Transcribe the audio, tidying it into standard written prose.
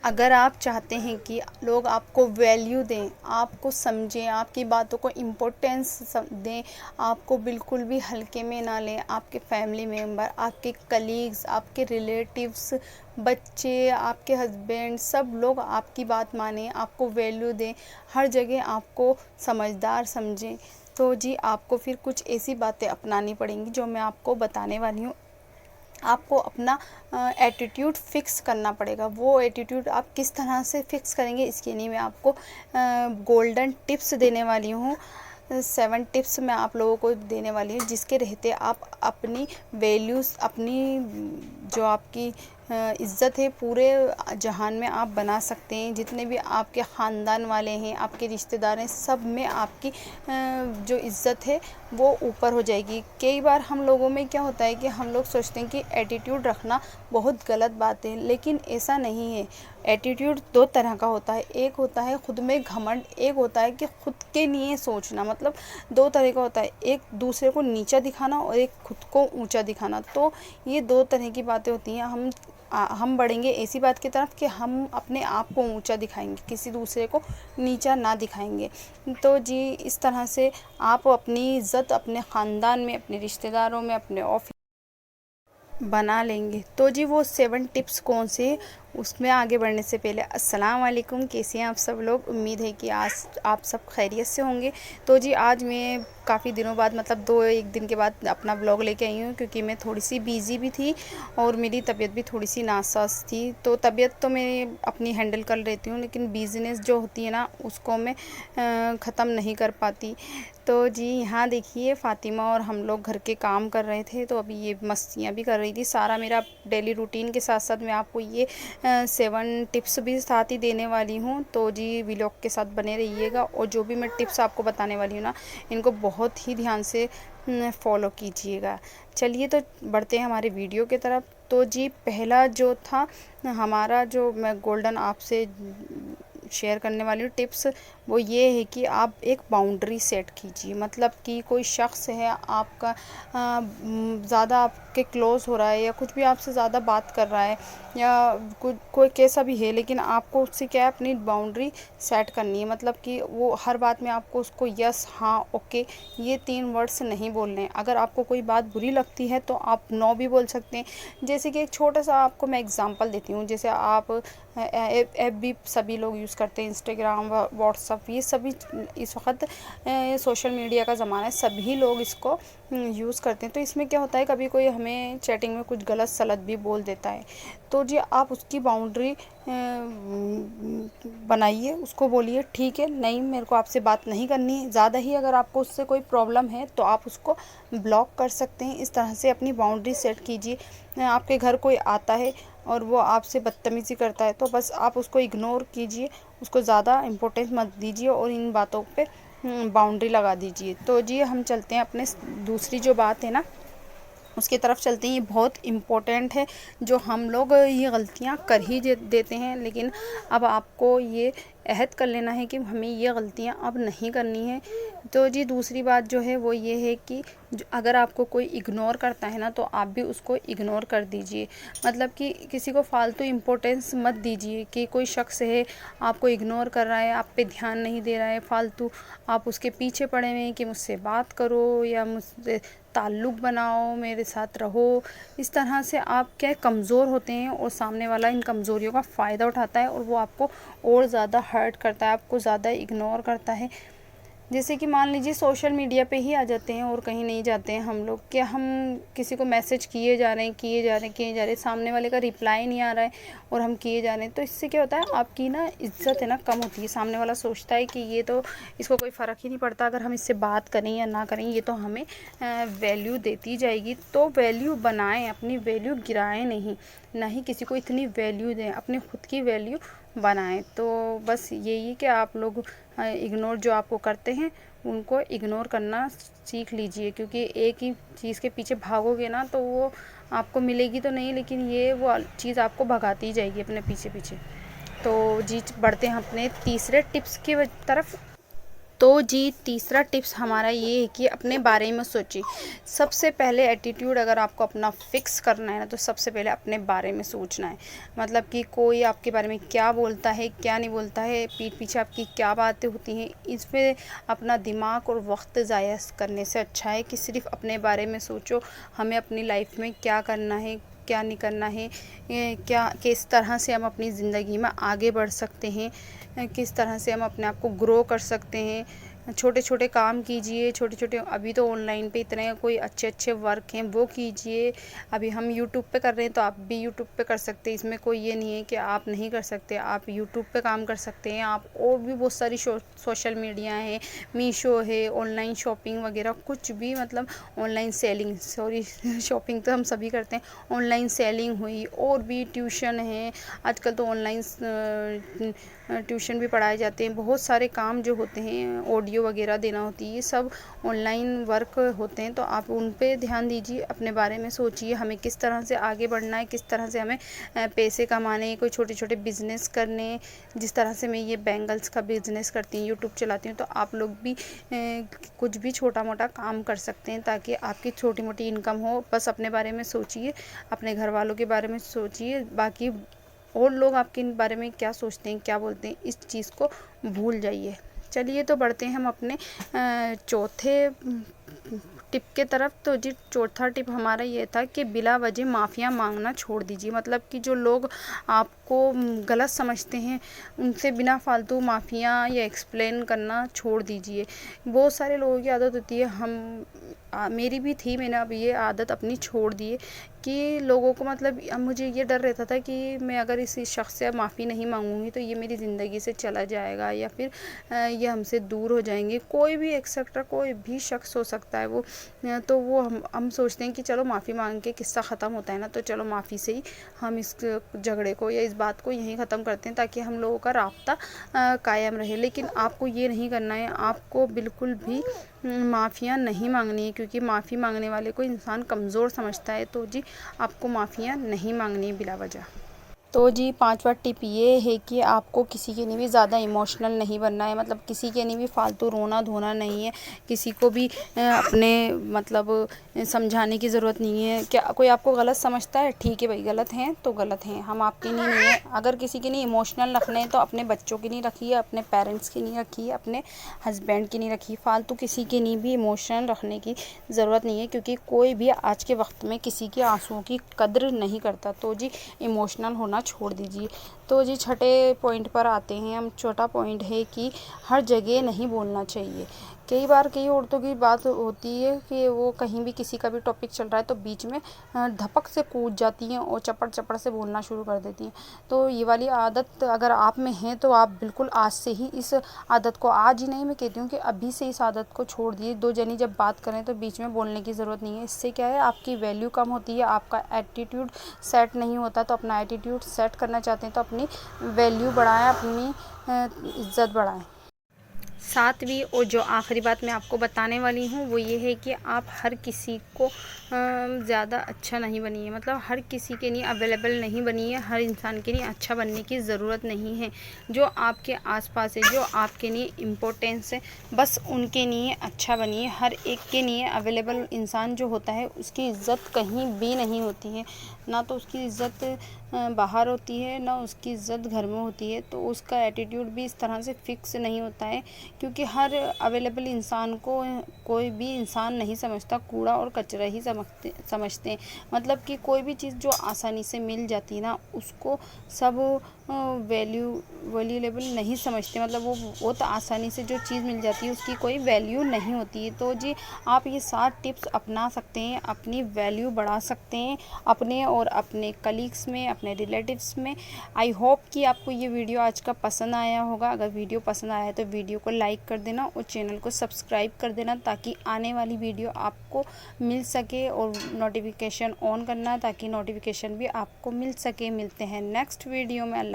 अगर आप चाहते हैं कि लोग आपको वैल्यू दें, आपको समझें, आपकी बातों को इम्पोर्टेंस दें, आपको बिल्कुल भी हल्के में ना लें, आपके फैमिली मेम्बर, आपके कलीग्स, आपके रिलेटिव्स, बच्चे, आपके हस्बैंड, सब लोग आपकी बात मानें, आपको वैल्यू दें, हर जगह आपको समझदार समझें, तो जी आपको फिर कुछ ऐसी बातें अपनानी पड़ेंगी जो मैं आपको बताने वाली हूँ। आपको अपना एटीट्यूड फ़िक्स करना पड़ेगा। वो एटीट्यूड आप किस तरह से फ़िक्स करेंगे, इसके लिए मैं आपको गोल्डन टिप्स देने वाली हूँ। 7 टिप्स मैं आप लोगों को देने वाली हूँ, जिसके रहते आप अपनी वैल्यूज़, अपनी जो आपकी इज़्ज़त है पूरे जहान में आप बना सकते हैं। जितने भी आपके ख़ानदान वाले हैं, आपके रिश्तेदार हैं, सब में आपकी जो इज़्ज़त है वो ऊपर हो जाएगी। कई बार हम लोगों में क्या होता है कि हम लोग सोचते हैं कि एटीट्यूड रखना बहुत गलत बात है, लेकिन ऐसा नहीं है। एटीट्यूड 2 तरह का होता है, एक होता है खुद में घमंड, एक होता है कि खुद के लिए सोचना। मतलब 2 तरह का होता है, एक दूसरे को नीचा दिखाना और एक खुद को ऊंचा दिखाना। तो ये 2 तरह की बातें होती हैं। हम बढ़ेंगे ऐसी बात की तरफ कि हम अपने आप को ऊंचा दिखाएंगे, किसी दूसरे को नीचा ना दिखाएंगे। तो जी इस तरह से आप अपनी इज़्ज़त अपने ख़ानदान में, अपने रिश्तेदारों में, अपने ऑफिस बना लेंगे। तो जी वो 7 टिप्स कौन से, उसमें आगे बढ़ने से पहले अस्सलाम वालेकुम, कैसे हैं आप सब लोग। उम्मीद है कि आज आप सब खैरियत से होंगे। तो जी आज मैं काफ़ी दिनों बाद, मतलब 2-1 दिन के बाद अपना व्लॉग लेके आई हूँ, क्योंकि मैं थोड़ी सी बिज़ी भी थी और मेरी तबीयत भी थोड़ी सी नासाज थी। तो तबीयत तो मैं अपनी हैंडल कर लेती हूँ, लेकिन बिज़नेस जो होती है ना, उसको मैं ख़त्म नहीं कर पाती। तो जी यहाँ देखिए फ़ातिमा और हम लोग घर के काम कर रहे थे, तो अभी ये मस्तियाँ भी कर रही थी। सारा मेरा डेली रूटीन के साथ साथ मैं आपको ये 7 टिप्स भी साथ ही देने वाली हूँ। तो जी व्लॉग के साथ बने रहिएगा, और जो भी मैं टिप्स आपको बताने वाली हूँ ना, इनको बहुत ही ध्यान से फॉलो कीजिएगा। चलिए तो बढ़ते हैं हमारे वीडियो की तरफ। तो जी पहला जो था हमारा, जो मैं गोल्डन आपसे शेयर करने वाली हूँ टिप्स, वो ये है कि आप एक बाउंड्री सेट कीजिए। मतलब कि कोई शख्स है आपका ज़्यादा आपके क्लोज़ हो रहा है, या कुछ भी आपसे ज़्यादा बात कर रहा है, या कोई कैसा भी है, लेकिन आपको उससे क्या है, अपनी बाउंड्री सेट करनी है। मतलब कि वो हर बात में आपको उसको यस, हाँ, ओके, ये 3 वर्ड्स नहीं बोलने हैं। अगर आपको कोई बात बुरी लगती है तो आप नो भी बोल सकते हैं। जैसे कि एक छोटा सा आपको मैं एग्ज़ाम्पल देती हूँ। जैसे आप ऐप भी सभी लोग यूज़ करते हैं, इंस्टाग्राम, व्हाट्सअप, ये सभी इस वक्त सोशल मीडिया का ज़माना है, सभी लोग इसको यूज़ करते हैं। तो इसमें क्या होता है, कभी कोई हमें चैटिंग में कुछ गलत सलत भी बोल देता है, तो जी आप उसकी बाउंड्री बनाइए, उसको बोलिए ठीक है, नहीं मेरे को आपसे बात नहीं करनी है। ज़्यादा ही अगर आपको उससे कोई प्रॉब्लम है तो आप उसको ब्लॉक कर सकते हैं। इस तरह से अपनी बाउंड्री सेट कीजिए। आपके घर कोई आता है और वो आपसे बदतमीज़ी करता है, तो बस आप उसको इग्नोर कीजिए, उसको ज़्यादा इम्पोर्टेंस मत दीजिए, और इन बातों पे बाउंड्री लगा दीजिए। तो जी हम चलते हैं अपने दूसरी जो बात है ना, उसकी तरफ चलते हैं। ये बहुत इम्पोर्टेंट है, जो हम लोग ये गलतियाँ कर ही देते हैं, लेकिन अब आपको ये अहद कर लेना है कि हमें ये गलतियाँ अब नहीं करनी है। तो जी दूसरी बात जो है वो ये है कि अगर आपको कोई इग्नोर करता है ना, तो आप भी उसको इग्नोर कर दीजिए। मतलब कि किसी को फालतू इम्पोर्टेंस मत दीजिए कि कोई शख्स है आपको इग्नोर कर रहा है, आप पे ध्यान नहीं दे रहा है, फालतू आप उसके पीछे पड़े हुए हैं कि मुझसे बात करो या मुझसे ताल्लुक़ बनाओ, मेरे साथ रहो। इस तरह से आप क्या कमज़ोर होते हैं, और सामने वाला इन कमज़ोरियों का फ़ायदा उठाता है, और वो आपको और ज़्यादा हर्ट करता है, आपको ज़्यादा इग्नोर करता है। जैसे कि मान लीजिए सोशल मीडिया पे ही आ जाते हैं और कहीं नहीं जाते हैं हम लोग, क्या हम किसी को मैसेज किए जा रहे हैं, सामने वाले का रिप्लाई नहीं आ रहा है और हम किए जा रहे हैं, तो इससे क्या होता है, आपकी ना इज़्ज़त है ना कम होती है। सामने वाला सोचता है कि ये तो, इसको कोई फ़र्क ही नहीं पड़ता अगर हम इससे बात करें या ना करें, ये तो हमें वैल्यू देती जाएगी। तो वैल्यू बनाएं, अपनी वैल्यू गिराएं नहीं, ना ही किसी को इतनी वैल्यू दें, अपनी खुद की वैल्यू बनाएं। तो बस यही कि आप लोग इग्नोर जो आपको करते हैं उनको इग्नोर करना सीख लीजिए, क्योंकि एक ही चीज़ के पीछे भागोगे ना तो वो आपको मिलेगी तो नहीं, लेकिन ये वो चीज़ आपको भगाती जाएगी अपने पीछे पीछे। तो जी बढ़ते हैं अपने तीसरे टिप्स की तरफ। तो जी तीसरा टिप्स हमारा ये है कि अपने बारे में सोचिए। सबसे पहले एटीट्यूड अगर आपको अपना फिक्स करना है ना, तो सबसे पहले अपने बारे में सोचना है। मतलब कि कोई आपके बारे में क्या बोलता है, क्या नहीं बोलता है, पीठ पीछे आपकी क्या बातें होती हैं, इस पे अपना दिमाग और वक्त ज़ाया करने से अच्छा है कि सिर्फ अपने बारे में सोचो। हमें अपनी लाइफ में क्या करना है, क्या नहीं करना है, क्या किस तरह से हम अपनी ज़िंदगी में आगे बढ़ सकते हैं, किस तरह से हम अपने आप को ग्रो कर सकते हैं। छोटे छोटे काम कीजिए, छोटे छोटे अभी तो ऑनलाइन पे इतने कोई अच्छे अच्छे वर्क हैं वो कीजिए। अभी हम यूट्यूब पे कर रहे हैं तो आप भी यूट्यूब पे कर सकते हैं, इसमें कोई ये नहीं है कि आप नहीं कर सकते। आप यूट्यूब पे काम कर सकते हैं। आप और भी बहुत सारी सोशल मीडिया है, मीशो है, ऑनलाइन शॉपिंग वगैरह कुछ भी, मतलब ऑनलाइन सेलिंग, सॉरी शॉपिंग तो हम सभी करते हैं। ऑनलाइन सेलिंग हुई, और भी ट्यूशन है आजकल तो ऑनलाइन ट्यूशन भी पढ़ाए जाते हैं। बहुत सारे काम जो होते हैं, ऑडियो वगैरह देना होती है, ये सब ऑनलाइन वर्क होते हैं। तो आप उन पे ध्यान दीजिए, अपने बारे में सोचिए हमें किस तरह से आगे बढ़ना है, किस तरह से हमें पैसे कमाने, कोई छोटे छोटे बिजनेस करने। जिस तरह से मैं ये बैंगल्स का बिजनेस करती हूँ, यूट्यूब चलाती हूँ, तो आप लोग भी कुछ भी छोटा मोटा काम कर सकते हैं ताकि आपकी छोटी मोटी इनकम हो। बस अपने बारे में सोचिए, अपने घर वालों के बारे में सोचिए, बाकी और लोग आपके बारे में क्या सोचते हैं, क्या बोलते हैं, इस चीज़ को भूल जाइए। चलिए तो बढ़ते हैं हम अपने चौथे टिप के तरफ। तो जी चौथा टिप हमारा ये था कि बिला वजह माफ़िया मांगना छोड़ दीजिए। मतलब कि जो लोग आपको गलत समझते हैं, उनसे बिना फालतू माफ़िया या एक्सप्लेन करना छोड़ दीजिए। बहुत सारे लोगों की आदत होती है, मेरी भी थी, मैंने अब ये आदत अपनी छोड़ दी है कि लोगों को, मतलब अब मुझे ये डर रहता था कि मैं अगर इस शख्स से माफ़ी नहीं मांगूंगी तो ये मेरी ज़िंदगी से चला जाएगा या फिर ये हमसे दूर हो जाएंगे। कोई भी एक्सेट्रा कोई भी शख्स हो सकता है वो, तो वो हम सोचते हैं कि चलो माफ़ी मांग के किस्सा ख़त्म होता है ना, तो चलो माफ़ी से ही हम इस झगड़े को या इस बात को यहीं ख़त्म करते हैं ताकि हम लोगों का राब्ता कायम रहे। लेकिन आपको ये नहीं करना है, आपको बिल्कुल भी माफ़ियाँ नहीं मांगनी है, क्योंकि माफ़ी मांगने वाले को इंसान कमज़ोर समझता है। तो जी आपको माफ़ियाँ नहीं मांगनी है बिला वजह। तो जी पांचवा टिप ये है कि आपको किसी के लिए भी ज़्यादा इमोशनल नहीं बनना है। मतलब किसी के लिए भी फालतू रोना धोना नहीं है, किसी को भी अपने मतलब समझाने की ज़रूरत नहीं है। क्या कोई आपको गलत समझता है, ठीक है भाई, गलत हैं तो गलत हैं, हम आपके लिए नहीं है। अगर किसी के लिए इमोशनल रखने हैं तो अपने बच्चों के लिए रखिए, अपने पेरेंट्स के लिए रखिए, अपने हस्बैंड के लिए रखिए। फालतू किसी के लिए भी इमोशनल रखने की ज़रूरत नहीं है, क्योंकि कोई भी आज के वक्त में किसी के आंसुओं की कद्र नहीं करता। तो जी इमोशनल होना छोड़ दीजिए। तो जी छठे पॉइंट पर आते हैं हम। छोटा पॉइंट है कि हर जगह नहीं बोलना चाहिए। कई बार कई औरतों की बात होती है कि वो कहीं भी किसी का भी टॉपिक चल रहा है तो बीच में धपक से कूद जाती हैं और चपड़ चपड़ से बोलना शुरू कर देती हैं। तो ये वाली आदत अगर आप में है तो आप बिल्कुल आज से ही इस आदत को, आज ही नहीं मैं कहती हूँ कि अभी से इस आदत को छोड़ दिए। दो जनी जब बात करें तो बीच में बोलने की ज़रूरत नहीं है। इससे क्या है, आपकी वैल्यू कम होती है, आपका एटीट्यूड सेट नहीं होता। तो अपना एटीट्यूड सेट करना चाहते हैं तो अपनी वैल्यू बढ़ाएं, अपनी इज्जत बढ़ाएं। सातवीं और जो आखिरी बात मैं आपको बताने वाली हूँ वो ये है कि आप हर किसी को ज़्यादा अच्छा नहीं बनिए। मतलब हर किसी के लिए अवेलेबल नहीं बनिए, हर इंसान के लिए अच्छा बनने की ज़रूरत नहीं है। जो आपके आसपास है, जो आपके लिए इम्पोर्टेंस है, बस उनके लिए अच्छा बनिए। हर एक के लिए अवेलेबल इंसान जो होता है उसकी इज़्ज़त कहीं भी नहीं होती है, ना तो उसकी इज़्ज़त बाहर होती है, ना उसकी इज़्ज़त घर में होती है। तो उसका एटीट्यूड भी इस तरह से फिक्स नहीं होता है, क्योंकि हर अवेलेबल इंसान को कोई भी इंसान नहीं समझता, कूड़ा और कचरा ही समझते हैं। मतलब कि कोई भी चीज़ जो आसानी से मिल जाती है ना, उसको सब वैल्यूएबल नहीं समझते। मतलब वो बहुत आसानी से जो चीज़ मिल जाती है उसकी कोई वैल्यू नहीं होती है। तो जी आप ये 7 टिप्स अपना सकते हैं, अपनी वैल्यू बढ़ा सकते हैं अपने और अपने कलीग्स में, अपने रिलेटिव्स में। आई होप कि आपको ये वीडियो आज का पसंद आया होगा। अगर वीडियो पसंद आया है तो वीडियो को लाइक कर देना और चैनल को सब्सक्राइब कर देना ताकि आने वाली वीडियो आपको मिल सके, और नोटिफिकेशन ऑन करना ताकि नोटिफिकेशन भी आपको मिल सके। मिलते हैं नेक्स्ट वीडियो में। अल्लाह।